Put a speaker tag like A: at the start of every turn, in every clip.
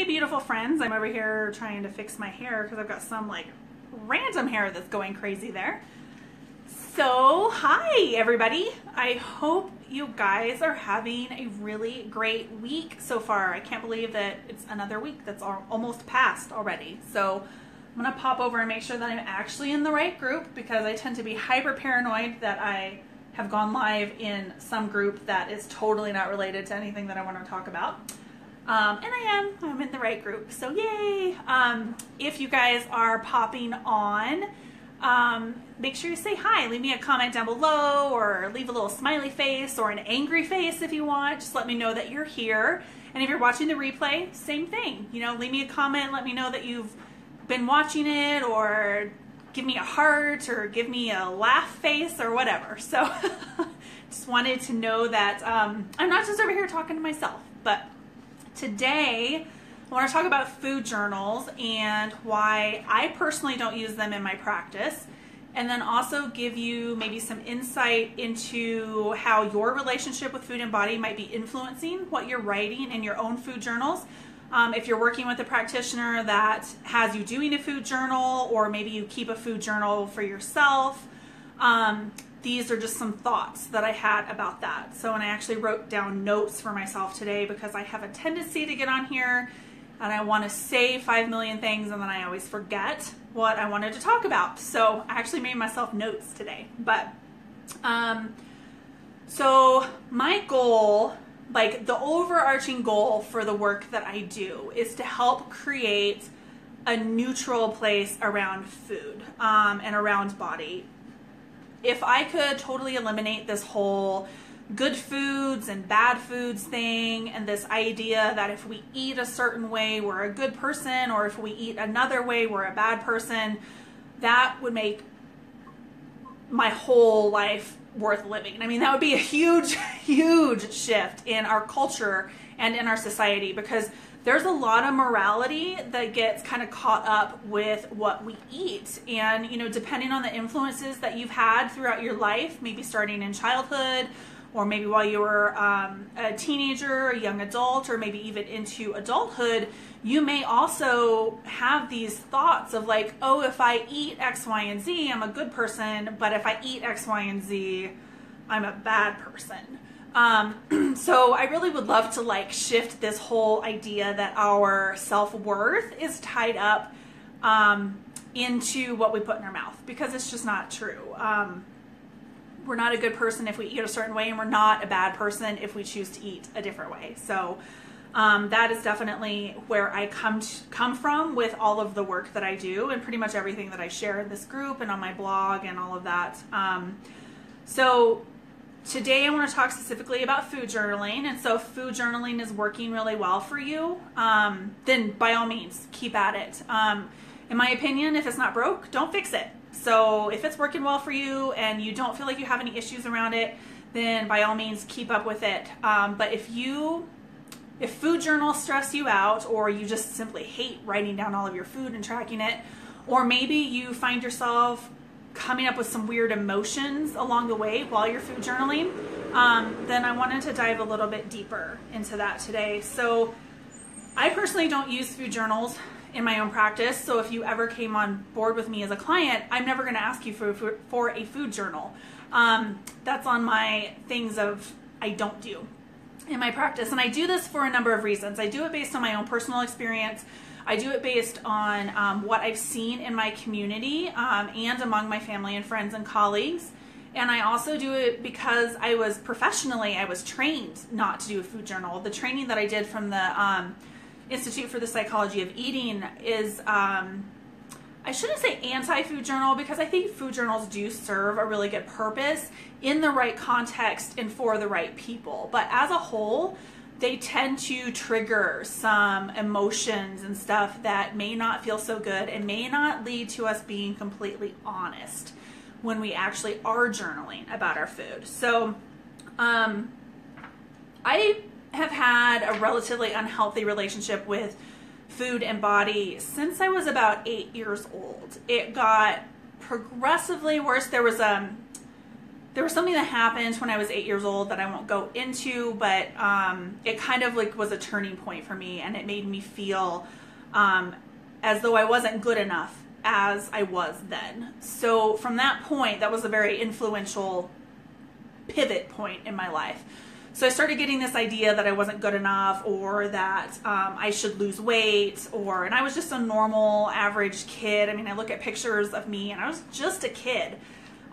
A: Hey beautiful friends, I'm over here trying to fix my hair because I've got some like random hair that's going crazy there. So hi everybody, I hope you guys are having a really great week so far. I can't believe that it's another week that's almost passed already. So I'm gonna pop over and make sure that I'm actually in the right group, because I tend to be hyper paranoid that I have gone live in some group that is totally not related to anything that I want to talk about. And I'm in the right group, so yay! If you guys are popping on, make sure you say hi. Leave me a comment down below, or leave a little smiley face or an angry face if you want. Just let me know that you're here. And if you're watching the replay, same thing. You know, leave me a comment, let me know that you've been watching it, or give me a heart, or give me a laugh face, or whatever. So just wanted to know that I'm not just over here talking to myself. But today I want to talk about food journals and why I personally don't use them in my practice, and then also give you maybe some insight into how your relationship with food and body might be influencing what you're writing in your own food journals. If you're working with a practitioner that has you doing a food journal, or maybe you keep a food journal for yourself, these are just some thoughts that I had about that. So, and I actually wrote down notes for myself today, because I have a tendency to get on here and I want to say 5 million things, and then I always forget what I wanted to talk about. So I actually made myself notes today. But so my goal, like the overarching goal for the work that I do, is to help create a neutral place around food and around body. If I could totally eliminate this whole good foods and bad foods thing, and this idea that if we eat a certain way we're a good person, or if we eat another way we're a bad person, that would make my whole life worth living. I mean, that would be a huge, huge shift in our culture and in our society, because there's a lot of morality that gets kind of caught up with what we eat. And, you know, depending on the influences that you've had throughout your life, maybe starting in childhood, or maybe while you were a teenager, a young adult, or maybe even into adulthood, you may also have these thoughts of like, oh, if I eat X, Y, and Z, I'm a good person, but if I eat X, Y, and Z, I'm a bad person. So I really would love to like shift this whole idea that our self-worth is tied up into what we put in our mouth, because it's just not true. We're not a good person if we eat a certain way, and we're not a bad person if we choose to eat a different way. So that is definitely where I come from with all of the work that I do, and pretty much everything that I share in this group and on my blog and all of that. So today I want to talk specifically about food journaling. And so if food journaling is working really well for you, then by all means, keep at it. In my opinion, if it's not broke, don't fix it. So if it's working well for you and you don't feel like you have any issues around it, then by all means keep up with it. But if food journals stress you out, or you just simply hate writing down all of your food and tracking it, or maybe you find yourself coming up with some weird emotions along the way while you're food journaling, then I wanted to dive a little bit deeper into that today. So I personally don't use food journals in my own practice. So if you ever came on board with me as a client, I'm never going to ask you for a food journal. That's on my things of I don't do in my practice. And I do this for a number of reasons. I do it based on my own personal experience. I do it based on what I've seen in my community and among my family and friends and colleagues. And I also do it because I was trained not to do a food journal. The training that I did from the Institute for the Psychology of Eating is, I shouldn't say anti-food journal, because I think food journals do serve a really good purpose in the right context and for the right people. But as a whole, they tend to trigger some emotions and stuff that may not feel so good and may not lead to us being completely honest when we actually are journaling about our food. So I have had a relatively unhealthy relationship with food and body since I was about 8 years old. It got progressively worse. There was there was something that happened when I was 8 years old that I won't go into, but it kind of like was a turning point for me, and it made me feel as though I wasn't good enough as I was then. So from that point, that was a very influential pivot point in my life. So I started getting this idea that I wasn't good enough, or that I should lose weight, and I was just a normal, average kid. I mean, I look at pictures of me and I was just a kid.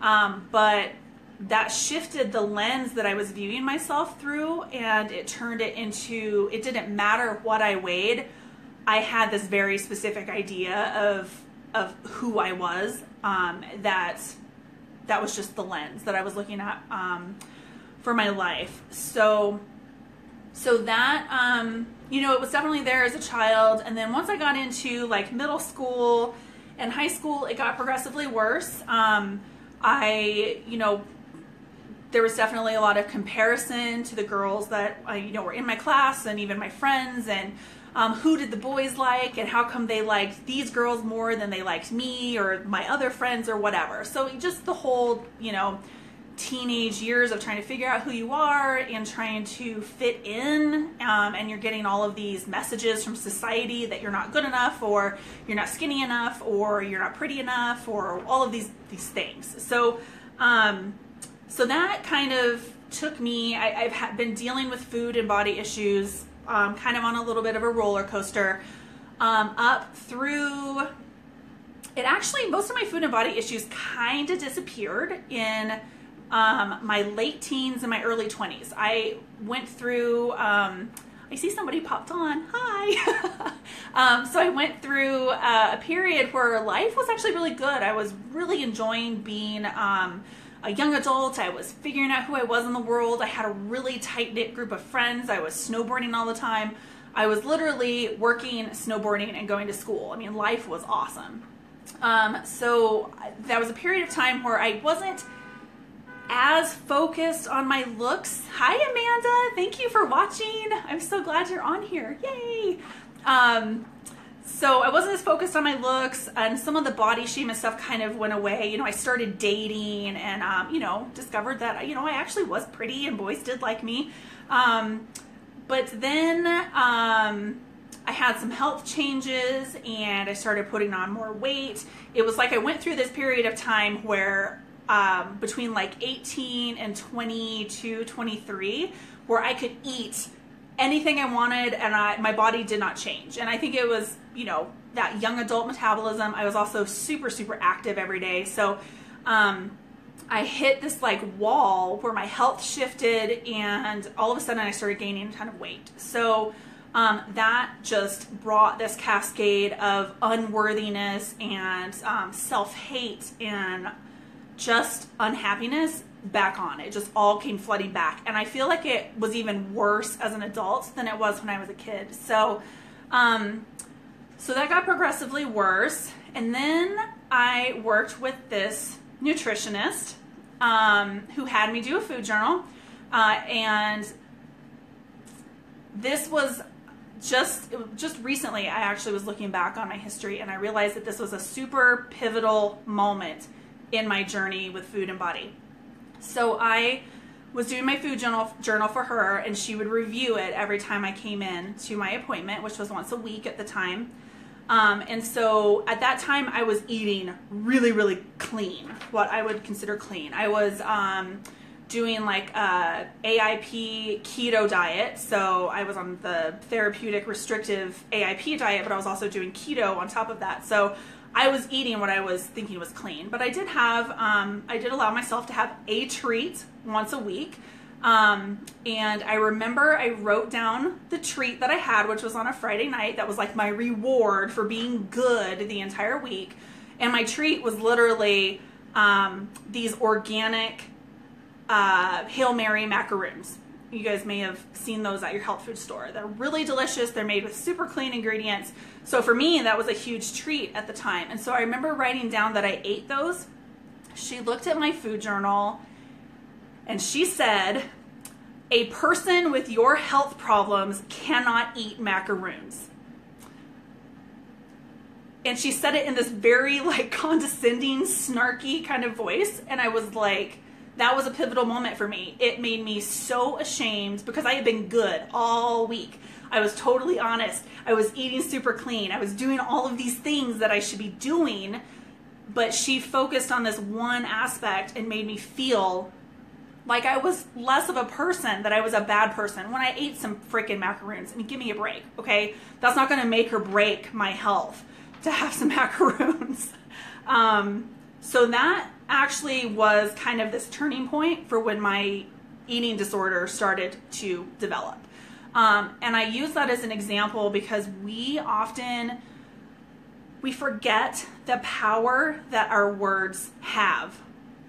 A: But that shifted the lens that I was viewing myself through, and it turned it into, it didn't matter what I weighed. I had this very specific idea of who I was, that was just the lens that I was looking at for my life. So that, it was definitely there as a child. And then once I got into like middle school and high school, it got progressively worse. There was definitely a lot of comparison to the girls that, were in my class, and even my friends, and who did the boys like, and how come they liked these girls more than they liked me or my other friends or whatever. So just the whole, teenage years of trying to figure out who you are and trying to fit in, and you're getting all of these messages from society that you're not good enough, or you're not skinny enough, or you're not pretty enough, or all of these things. So that kind of took me, I've been dealing with food and body issues kind of on a little bit of a roller coaster up through, it actually, most of my food and body issues kind of disappeared in my late teens and my early 20s. I went through, I see somebody popped on, hi. So I went through a period where life was actually really good. I was really enjoying being a young adult. I was figuring out who I was in the world. I had a really tight-knit group of friends. I was snowboarding all the time. I was literally working, snowboarding, and going to school. I mean, life was awesome. So that was a period of time where I wasn't as focused on my looks. Hi, Amanda. Thank you for watching. I'm so glad you're on here. Yay. So I wasn't as focused on my looks, and some of the body shame and stuff kind of went away. I started dating, and, discovered that, I actually was pretty and boys did like me. But then I had some health changes, and I started putting on more weight. It was like I went through this period of time where between like 18 and 22, 23, where I could eat anything I wanted, and my body did not change. And I think it was, that young adult metabolism. I was also super, super active every day. So I hit this like wall where my health shifted, and all of a sudden I started gaining a ton of weight. So that just brought this cascade of unworthiness and self-hate and just unhappiness back on. It just all came flooding back, and I feel like it was even worse as an adult than it was when I was a kid. So so that got progressively worse, and then I worked with this nutritionist who had me do a food journal, and this was just recently. I actually was looking back on my history, and I realized that this was a super pivotal moment in my journey with food and body. So I was doing my food journal for her, and she would review it every time I came in to my appointment, which was once a week at the time. And so at that time I was eating really, really clean, what I would consider clean. I was doing like a AIP keto diet. So I was on the therapeutic restrictive AIP diet, but I was also doing keto on top of that. So I was eating what I was thinking was clean, but I did allow myself to have a treat once a week. And I remember I wrote down the treat that I had, which was on a Friday night. That was like my reward for being good the entire week. And my treat was literally, these organic, Hail Mary macaroons. You guys may have seen those at your health food store. They're really delicious. They're made with super clean ingredients. So for me, that was a huge treat at the time. And so I remember writing down that I ate those. She looked at my food journal and she said, "A person with your health problems cannot eat macaroons." And she said it in this very like condescending, snarky kind of voice. And I was like, that was a pivotal moment for me. It made me so ashamed because I had been good all week. I was totally honest. I was eating super clean. I was doing all of these things that I should be doing, but she focused on this one aspect and made me feel like I was less of a person, that I was a bad person when I ate some freaking macaroons. I mean, give me a break, okay? That's not gonna make or break my health to have some macaroons. So that actually was kind of this turning point for when my eating disorder started to develop. And I use that as an example because we forget the power that our words have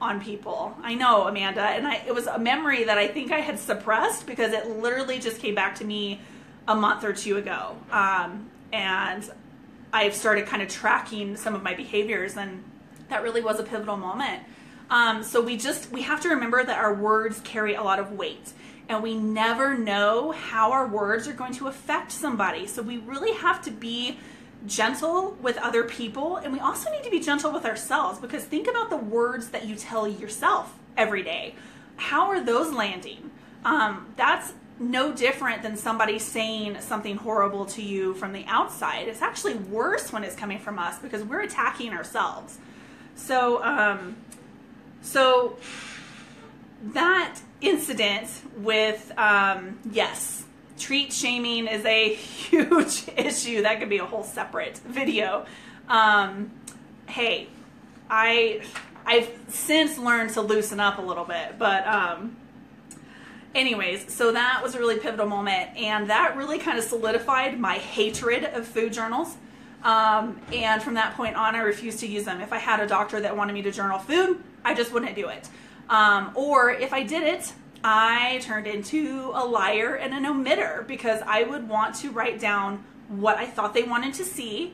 A: on people. I know, Amanda, and it was a memory that I think I had suppressed because it literally just came back to me a month or two ago. And I've started kind of tracking some of my behaviors, and that really was a pivotal moment. So we have to remember that our words carry a lot of weight, and we never know how our words are going to affect somebody. So we really have to be gentle with other people, and we also need to be gentle with ourselves, because think about the words that you tell yourself every day. How are those landing? That's no different than somebody saying something horrible to you from the outside. It's actually worse when it's coming from us because we're attacking ourselves. So that incident with, yes, treat shaming is a huge issue. That could be a whole separate video. Hey, I've since learned to loosen up a little bit, but anyways, so that was a really pivotal moment, and that really kind of solidified my hatred of food journals. And from that point on, I refused to use them. If I had a doctor that wanted me to journal food, I just wouldn't do it. Or if I did it, I turned into a liar and an omitter, because I would want to write down what I thought they wanted to see,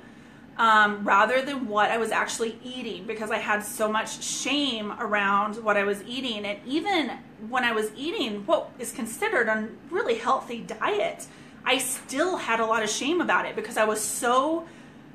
A: rather than what I was actually eating, because I had so much shame around what I was eating. And even when I was eating what is considered a really healthy diet, I still had a lot of shame about it because I was so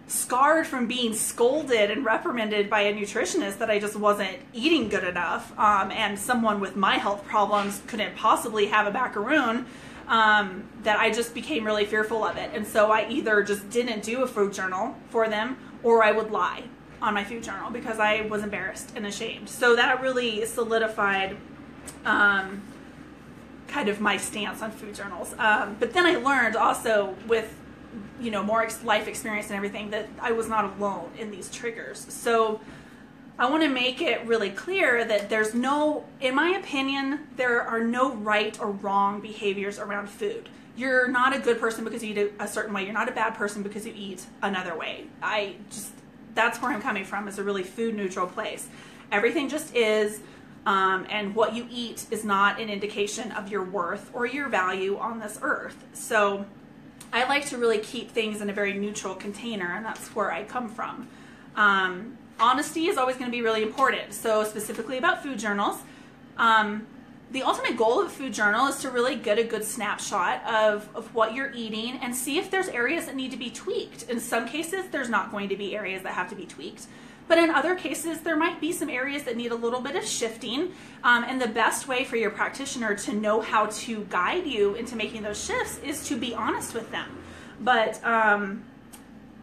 A: scarred from being scolded and reprimanded by a nutritionist that I just wasn't eating good enough. And someone with my health problems couldn't possibly have a macaroon, that I just became really fearful of it. And so I either just didn't do a food journal for them, or I would lie on my food journal because I was embarrassed and ashamed. So that really solidified kind of my stance on food journals. But then I learned also with more life experience and everything, that I was not alone in these triggers. So I want to make it really clear that in my opinion, there are no right or wrong behaviors around food. You're not a good person because you eat a certain way. You're not a bad person because you eat another way. That's where I'm coming from, is a really food neutral place. Everything just is, and what you eat is not an indication of your worth or your value on this earth. So I like to really keep things in a very neutral container, and that's where I come from. Honesty is always going to be really important. So specifically about food journals, the ultimate goal of a food journal is to really get a good snapshot of what you're eating and see if there's areas that need to be tweaked. In some cases, there's not going to be areas that have to be tweaked. But in other cases, there might be some areas that need a little bit of shifting. And the best way for your practitioner to know how to guide you into making those shifts is to be honest with them. But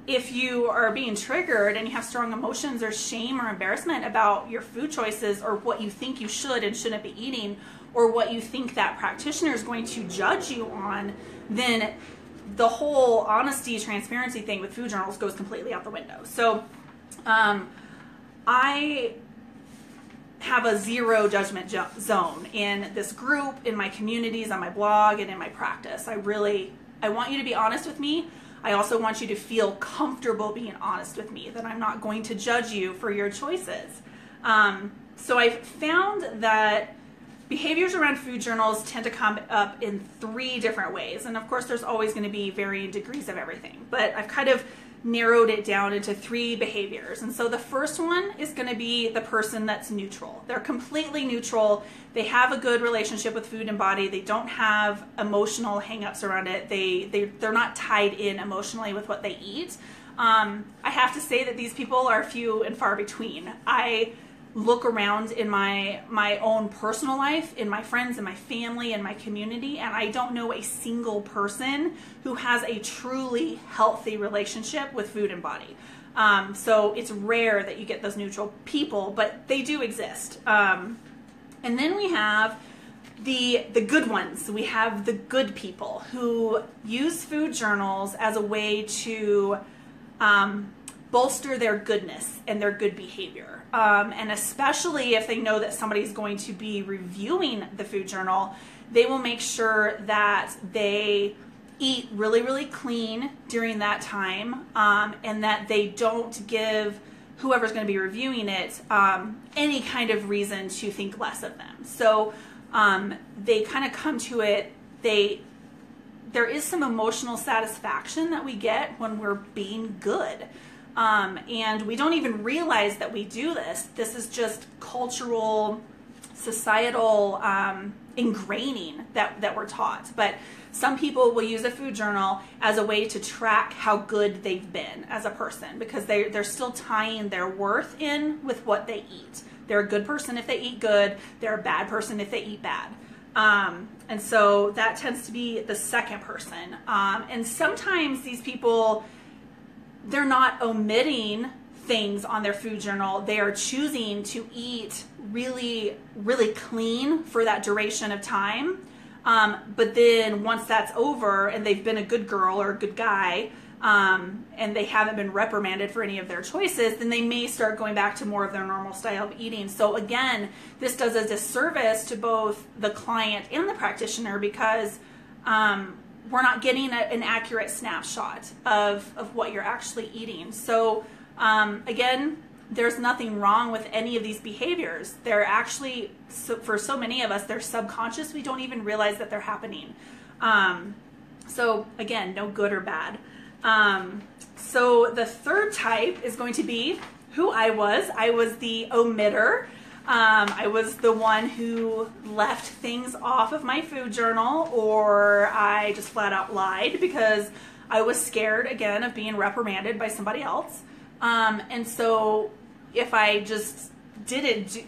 A: if you are being triggered and you have strong emotions or shame or embarrassment about your food choices, or what you think you should and shouldn't be eating, or what you think that practitioner is going to judge you on, then the whole honesty, transparency thing with food journals goes completely out the window. So I have a zero judgment zone in this group, in my communities, on my blog, and in my practice. I want you to be honest with me. I also want you to feel comfortable being honest with me, that I'm not going to judge you for your choices. So I've found that behaviors around food journals tend to come up in 3 different ways. And of course, there's always going to be varying degrees of everything. But I've kind of narrowed it down into 3 behaviors. And so the first one is going to be the person that's neutral. They're completely neutral. They have a good relationship with food and body. They don't have emotional hang-ups around it. They're not tied in emotionally with what they eat. I have to say that these people are few and far between. I look around in my own personal life, in my friends, in my family, in my community, and I don't know a single person who has a truly healthy relationship with food and body. So it's rare that you get those neutral people, but they do exist. And then we have the good ones. We have the good people who use food journals as a way to bolster their goodness and their good behavior. And especially if they know that somebody's going to be reviewing the food journal, they will make sure that they eat really, really clean during that time, and that they don't give whoever's going to be reviewing it any kind of reason to think less of them. So they kind of come to it, there is some emotional satisfaction that we get when we're being good. And we don't even realize that we do this. This is just cultural, societal ingraining that we're taught. But some people will use a food journal as a way to track how good they've been as a person, because they're still tying their worth in with what they eat. They're a good person if they eat good. They're a bad person if they eat bad. And so that tends to be the second person. And sometimes these people, they're not omitting things on their food journal. They are choosing to eat really, really clean for that duration of time. But then once that's over and they've been a good girl or a good guy, and they haven't been reprimanded for any of their choices, then they may start going back to more of their normal style of eating. So again, this does a disservice to both the client and the practitioner, because we're not getting an accurate snapshot of what you're actually eating. So again, there's nothing wrong with any of these behaviors. They're actually, for so many of us, they're subconscious. We don't even realize that they're happening. So again, no good or bad. So the third type is going to be who I was. I was the omitter. I was the one who left things off of my food journal, or I just flat out lied because I was scared, again, of being reprimanded by somebody else. And so if I just didn't,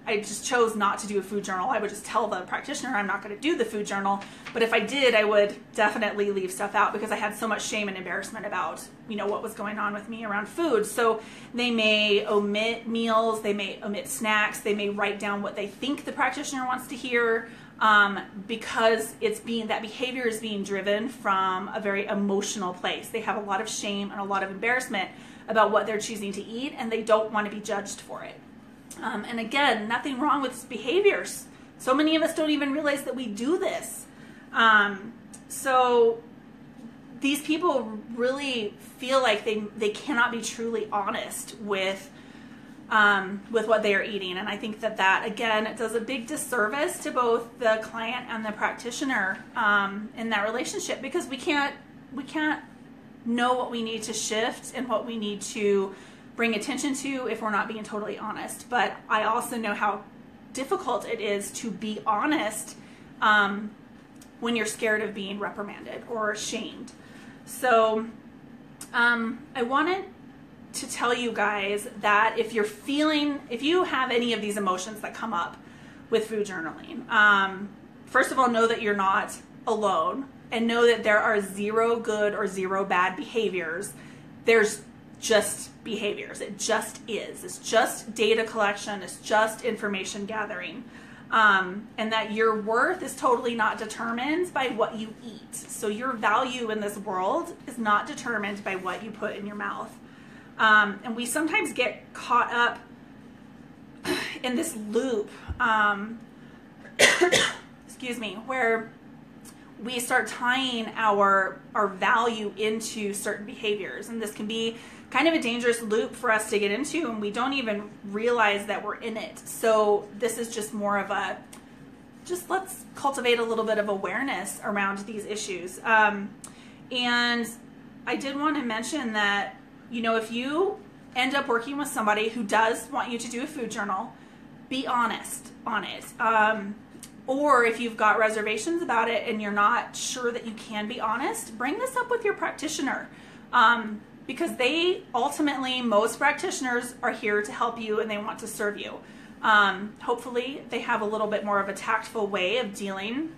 A: I just chose not to do a food journal, I would just tell the practitioner I'm not going to do the food journal. But if I did, I would definitely leave stuff out because I had so much shame and embarrassment about, what was going on with me around food. So they may omit meals, they may omit snacks, they may write down what they think the practitioner wants to hear, because that behavior is being driven from a very emotional place. They have a lot of shame and a lot of embarrassment about what they're choosing to eat, and they don't want to be judged for it. And again, nothing wrong with behaviors. So many of us don't even realize that we do this. So these people really feel like they cannot be truly honest with what they are eating. And I think that again, it does a big disservice to both the client and the practitioner in that relationship, because we can't know what we need to shift and what we need to bring attention to if we're not being totally honest. But I also know how difficult it is to be honest when you're scared of being reprimanded or shamed. So I wanted to tell you guys that if you have any of these emotions that come up with food journaling, first of all, know that you're not alone, and know that there are 0 good or 0 bad behaviors. There's just behaviors. It just is. It's just data collection. It's just information gathering. And that your worth is totally not determined by what you eat. So your value in this world is not determined by what you put in your mouth. And we sometimes get caught up in this loop, excuse me, where we start tying our value into certain behaviors. And this can be kind of a dangerous loop for us to get into, and we don't even realize that we're in it. So this is just more of let's cultivate a little bit of awareness around these issues. And I did want to mention that, if you end up working with somebody who does want you to do a food journal, be honest on it. Or if you've got reservations about it and you're not sure that you can be honest, bring this up with your practitioner. because they ultimately, most practitioners are here to help you and they want to serve you. Hopefully they have a little bit more of a tactful way of dealing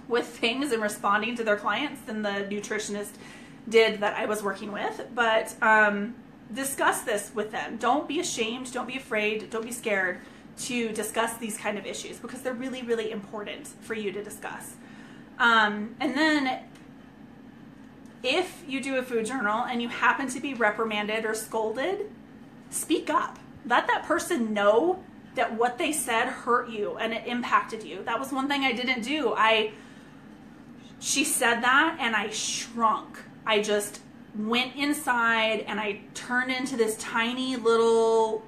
A: with things and responding to their clients than the nutritionist did that I was working with. But discuss this with them. Don't be ashamed, don't be afraid, don't be scared to discuss these kind of issues, because they're really, really important for you to discuss. And then if you do a food journal and you happen to be reprimanded or scolded, speak up. Let that person know that what they said hurt you and it impacted you. That was one thing I didn't do. She said that and I shrunk. I just went inside and I turned into this tiny little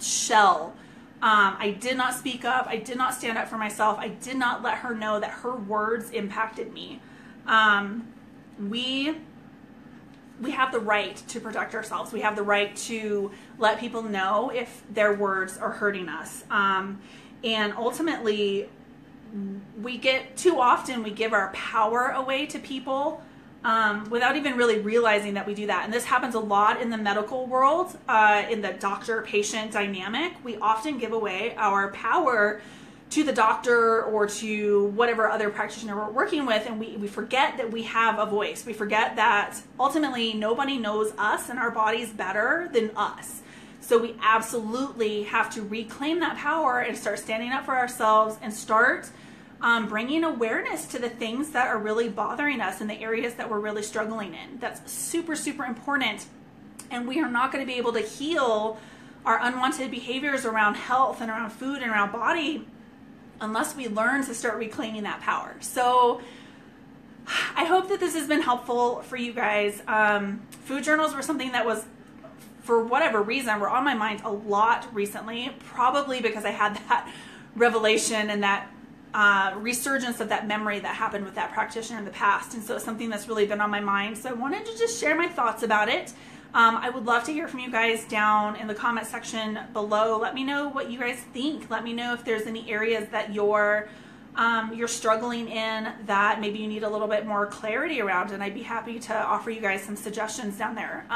A: shell. I did not speak up. I did not stand up for myself. I did not let her know that her words impacted me. We have the right to protect ourselves. We have the right to let people know if their words are hurting us. And ultimately, too often we give our power away to people without even really realizing that we do that. And this happens a lot in the medical world, in the doctor-patient dynamic. We often give away our power to the doctor or to whatever other practitioner we're working with, and we forget that we have a voice. We forget that ultimately nobody knows us and our bodies better than us. So we absolutely have to reclaim that power and start standing up for ourselves and start bringing awareness to the things that are really bothering us and the areas that we're really struggling in. That's super, super important. And we are not going to be able to heal our unwanted behaviors around health and around food and around body unless we learn to start reclaiming that power. So I hope that this has been helpful for you guys. Food journals were something that was, for whatever reason, were on my mind a lot recently, probably because I had that revelation and that resurgence of that memory that happened with that practitioner in the past. And so it's something that's really been on my mind. So I wanted to just share my thoughts about it. I would love to hear from you guys down in the comment section below. Let me know what you guys think. Let me know if there's any areas that you're struggling in that maybe you need a little bit more clarity around, and I'd be happy to offer you guys some suggestions down there.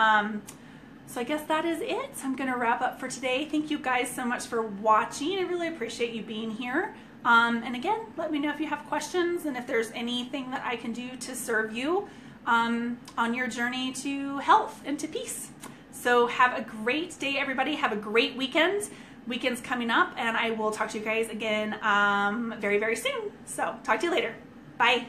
A: So I guess that is it. I'm going to wrap up for today. Thank you guys so much for watching. I really appreciate you being here. And again, let me know if you have questions and if there's anything that I can do to serve you on your journey to health and to peace. So have a great day, everybody. Have a great weekend. Weekend's coming up, and I will talk to you guys again very, very soon. So talk to you later. Bye.